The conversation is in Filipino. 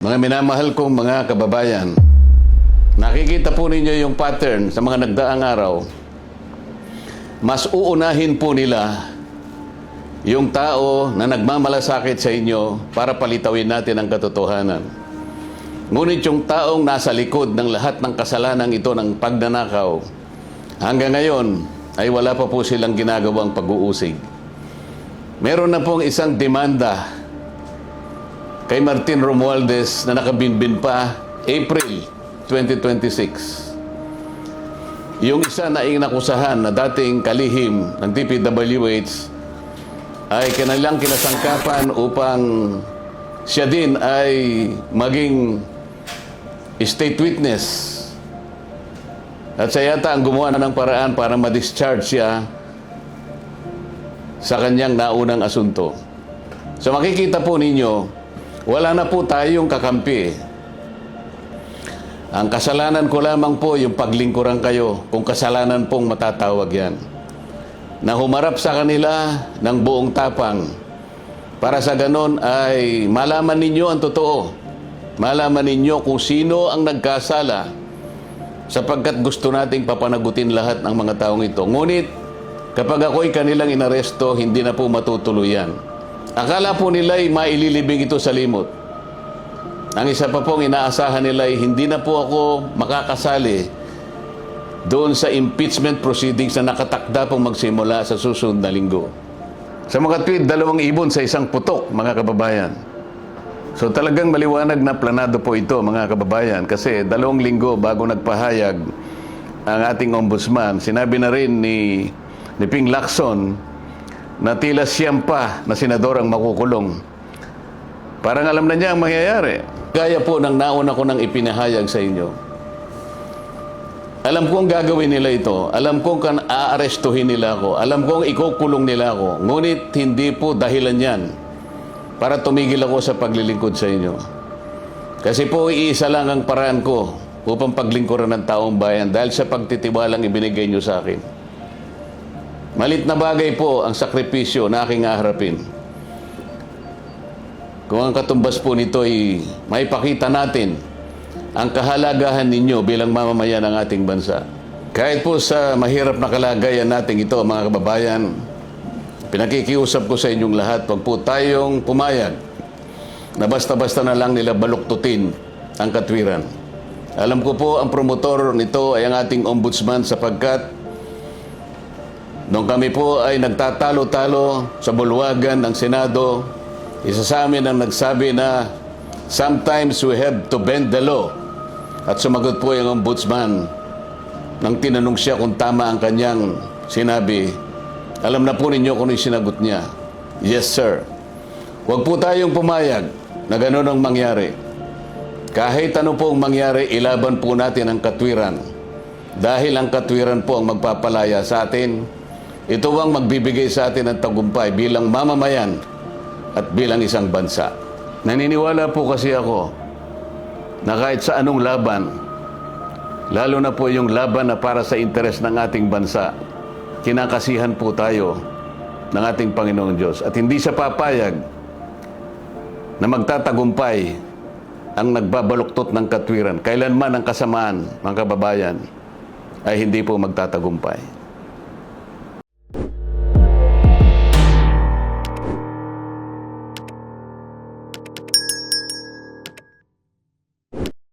Mga minamahal kong mga kababayan, nakikita po ninyo yung pattern sa mga nagdaang araw. Mas uunahin po nila yung tao na nagmamalasakit sa inyo para palitawin natin ang katotohanan. Ngunit yung taong nasa likod ng lahat ng kasalanan ito ng pagnanakaw, hanggang ngayon ay wala pa po silang ginagawang pag-uusig. Meron na pong isang demanda kay Martin Romualdez na nakabinbin pa April 2026. Yung isa na inakusahan na dating kalihim ng DPWH ay kanilang kinasangkapan upang siya din ay maging state witness. At siya yata ang gumawa ng paraan para ma-discharge siya sa kanyang naunang asunto. So makikita po ninyo, wala na po tayong kakampi. Ang kasalanan ko lamang po yung paglingkuran kayo, kung kasalanan pong matatawag yan. Na humarap sa kanila ng buong tapang para sa ganon ay malaman ninyo ang totoo. Malaman ninyo kung sino ang nagkasala sapagkat gusto nating papanagutin lahat ng mga taong ito. Ngunit kapag ako'y kanilang inaresto, hindi na po matutuluyan. Akala po nila ay maililibing ito sa limot. Ang isa pa pong inaasahan nila ay hindi na po ako makakasali doon sa impeachment proceedings na nakatakda pong magsimula sa susunod na linggo. Sa mga tweet, 2 ibon sa isang putok, mga kababayan. So talagang maliwanag na planado po ito, mga kababayan, kasi 2 linggo bago nagpahayag ang ating ombudsman, sinabi na rin ni Ping Lacson na tila siyam pa na senador ang makukulong. Parang alam na niya ang mangyayari. Gaya po ng nauna ko nang ipinahayag sa inyo. Alam kong gagawin nila ito. Alam kong aarestuhin nila ako. Alam kong ikukulong nila ako. Ngunit hindi po dahilan yan para tumigil ako sa paglilingkod sa inyo. Kasi po iisa lang ang paraan ko upang paglingkuran ng taong bayan dahil sa pagtitiwalang ibinigay nyo sa akin. Malit na bagay po ang sakripisyo na aking haharapin. Kung ang katumbas po nito ay maipakita natin ang kahalagahan ninyo bilang mamamayan ng ating bansa. Kahit po sa mahirap na kalagayan natin ito, mga kababayan, pinakikiusap ko sa inyong lahat, wag po tayong pumayag na basta-basta na lang nila baluktutin ang katwiran. Alam ko po ang promotor nito ay ang ating ombudsman sapagkat nung kami po ay nagtatalo-talo sa bulwagan ng Senado, isa sa amin ang nagsabi na sometimes we have to bend the law. At sumagot po yung ombudsman nang tinanong siya kung tama ang kanyang sinabi. Alam na po ninyo kung yung sinagot niya. Yes, sir. Huwag po tayong pumayag na gano'n ang mangyari. Kahit ano pong mangyari, ilaban po natin ang katwiran. Dahil ang katwiran po ang magpapalaya sa atin. Ito ang magbibigay sa atin ng tagumpay bilang mamamayan at bilang isang bansa. Naniniwala po kasi ako na kahit sa anong laban, lalo na po yung laban na para sa interes ng ating bansa, kinakasihan po tayo ng ating Panginoong Diyos. At hindi siya papayag na magtatagumpay ang nagbabaluktot ng katwiran. Kailanman ang kasamaan, mga kababayan, ay hindi po magtatagumpay.